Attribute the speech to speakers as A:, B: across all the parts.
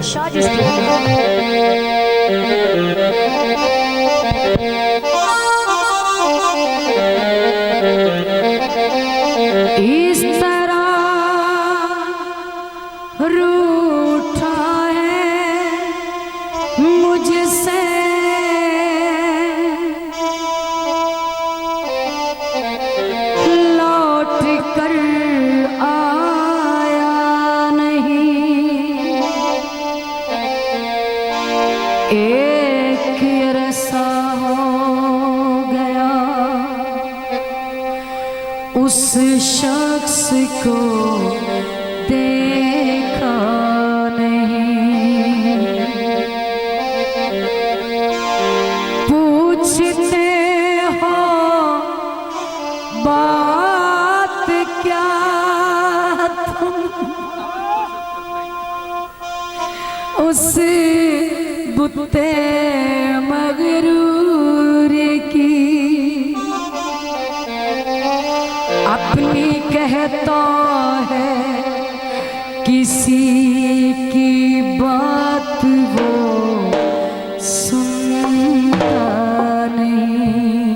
A: शादी स्टूडियो। इस तरह रूठा है मुझसे लौट कर आया नहीं, एक अरसा हो गया उस शख्स को देखा नहीं। पूछते हो बात क्या तुम उस बुत्ते मगरूर की, अपनी कहता है किसी की बात वो सुनता नहीं।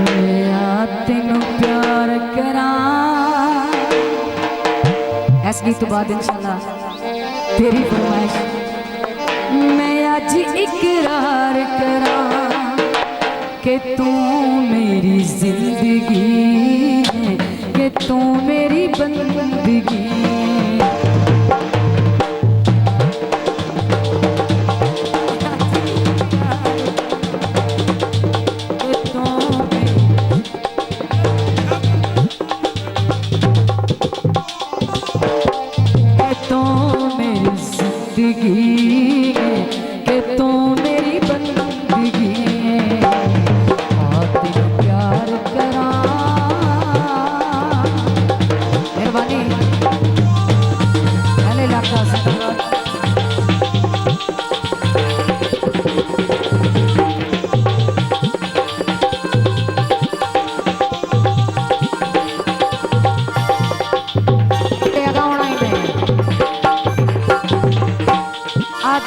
A: मैं तेनू प्यार करा ऐस गीत तो बाद इंशाल्लाह तेरी फरमाइश। मैं आज इकरार करा कि तू मेरी जिंदगी है, कि तू मेरी बंदगी।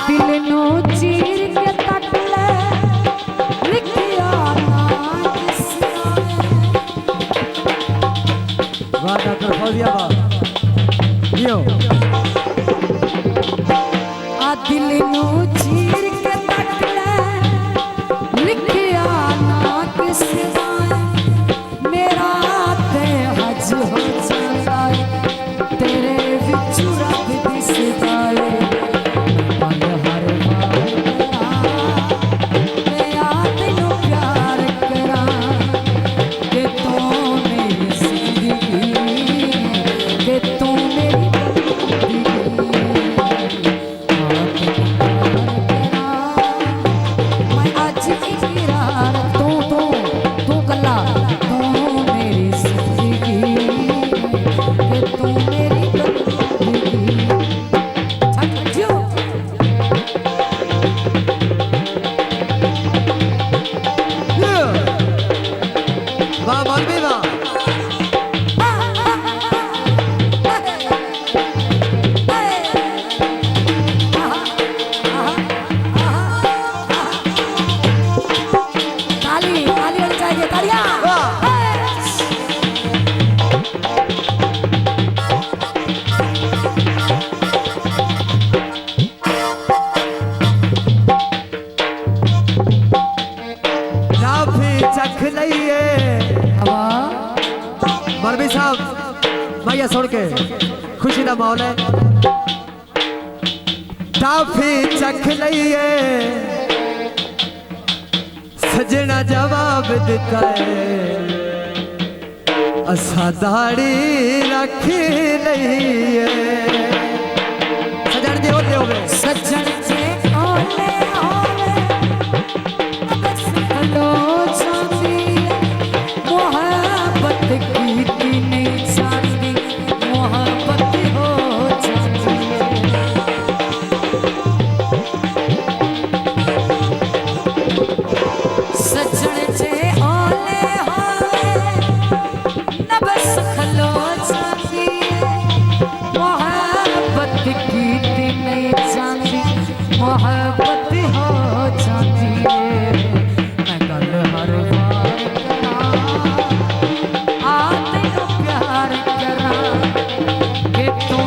A: दिल नो चीर के तक ले लिखिया ना किसने।
B: वाह डॉक्टर फौजिया वाह यो।
A: दिल नो चीर के तक ले लिखिया ना किसने। मेरा ते हज हो जाए तेरे विच रब दिसदा है।
B: मौलवी साहब भैया सुन के खुशी का माहौल है। टाफी चख लईए सजना जवाब दिता है। असा दाड़ी रख लईए सजन जी ओले होवे
A: सजन जे ओले होवे लो चांदी मोहब्बत की नहीं चांदी मोहब्बत हो चांदी। सजन जे ओले होवे न बस खलो चांदी मोहब्बत मोहब्बत हो जाती है मैं गल हर बार करा तेनू प्यार करा कि तू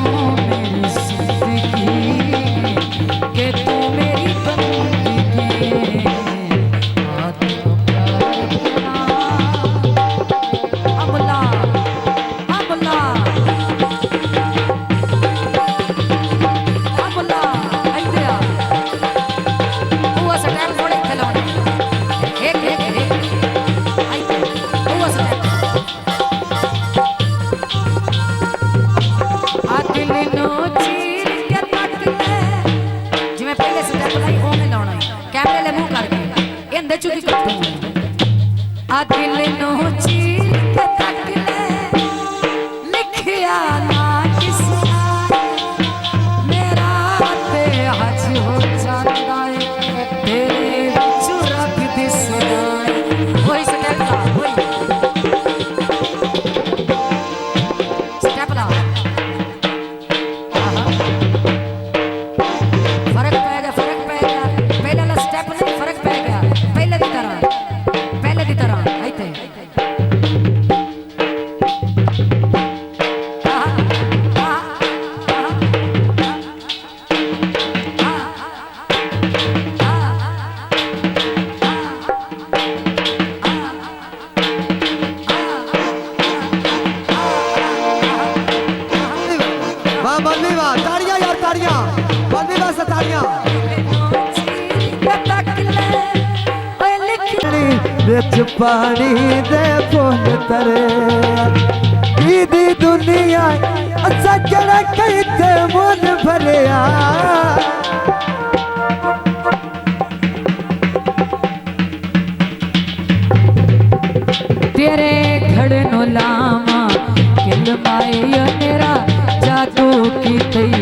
A: मेरी जिंदगी कि तू मेरी बंदगी तेनू प्यार करा अमला अमला अमला इधर आ वो स्टेप थोड़े खिलौने एक एक एक आई वो स्टेप आ दिल नो चीर के तक ले जिवें पहले स्टेप लाई ओवें लाउणा है कैमरे ले मुंह करके इंदे चुकी कर दूं आ दिल नो चीर के तक ले लिखिया ना किसना मेरा ते हज हो जाता है तेरे विच रब दिसदा है वही स्टेप ला वही स्टेप ला आहा फर्क पै गया पहले वाला स्टेप नहीं फर्क पै गया पहले की तरह आइते
B: वाह बलवी वाह, ताड़ियां यार ताड़ियां, बलवी वाह से ताड़ियां।
C: बिच पानी दे फुल तरे दी दुनिया सजण कहते मुन भरिया
A: तेरे घड़नो लामा किल माया मेरा जादू की तई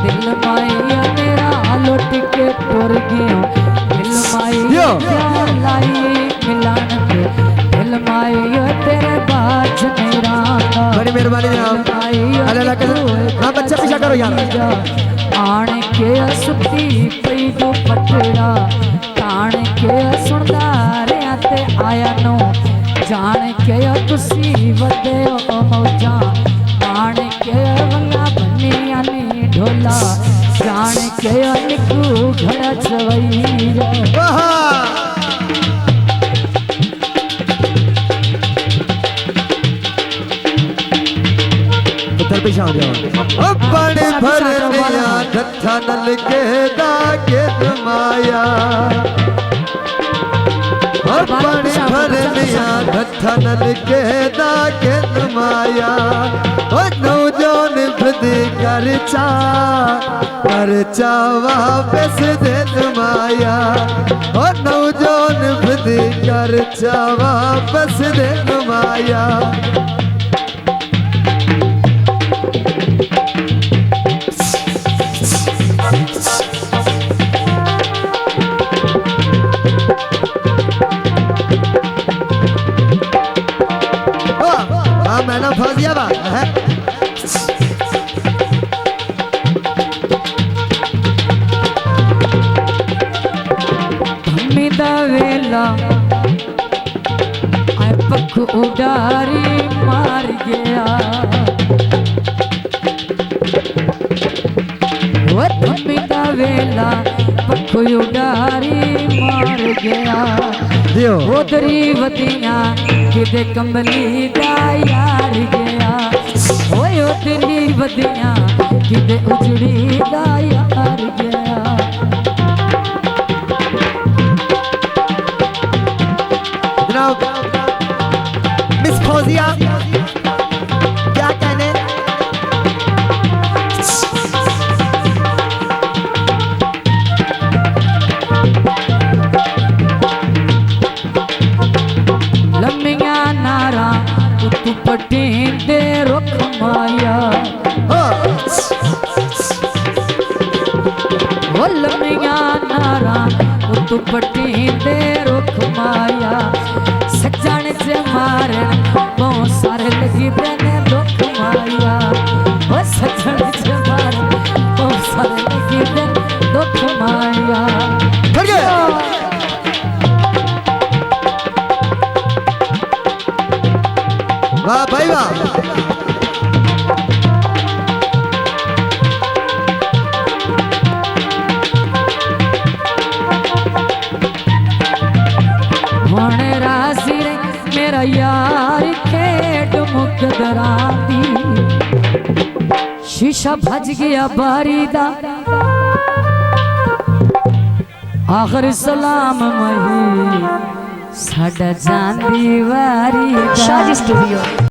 A: दिल माया मेरा लुट के टुर गयो दिल माया क्या लाई मिलान के दिल माया तेरे बाज मेरा
B: बड़ी मेहरबानी जनाब। अल्लाह अल्लाह कर हां बच्चा पीछा करो यार
A: आण के सुती पई दो पटड़ा ताण के सुनदा रिया ते आया नो जान के तुसी वदे ओ मौजा आण के वंगा बनिया नी ढोला जान के निकू घड़ा चवैया
B: वाह पुत्र पीछा हो जाओ।
C: अपन भरनिया धत्था नल के दागे माया अपन भरनिया धत्था नल के दागे माया ओ नौजवान बदी कर चावा बेस दे माया ओ नौजवान बदी कर चावा बस दे माया मैंने फंस दिया बा
A: धम्मिदा वेला आए पख उडारी मार गया वो धम्मिदा वेला पख उडारी मार गया
B: दियो
A: उधरी वदिया किदे कमली दा यार गया ओए उधरी वदिया किदे उजड़ी दा यार गया
B: जनाब मिस फौजिया क्या कहने
A: लम्मिया नारा तू पटीन दे रुख माया वो लम्मिया नारा तू पटीन दे रुख माया सज्जन से मारन बहुत सारे लगी देने दुख माया वो सज्जन से मारन बहुत सारे लगी देने दुख माया
C: वाह भाई वाह।
A: होने राजी रे मेरा यार खेड मुकदरा दी शीशा भज गया बारी दा आखिर सलाम मही साडा जान दी वारी दा। शादी स्टूडियो।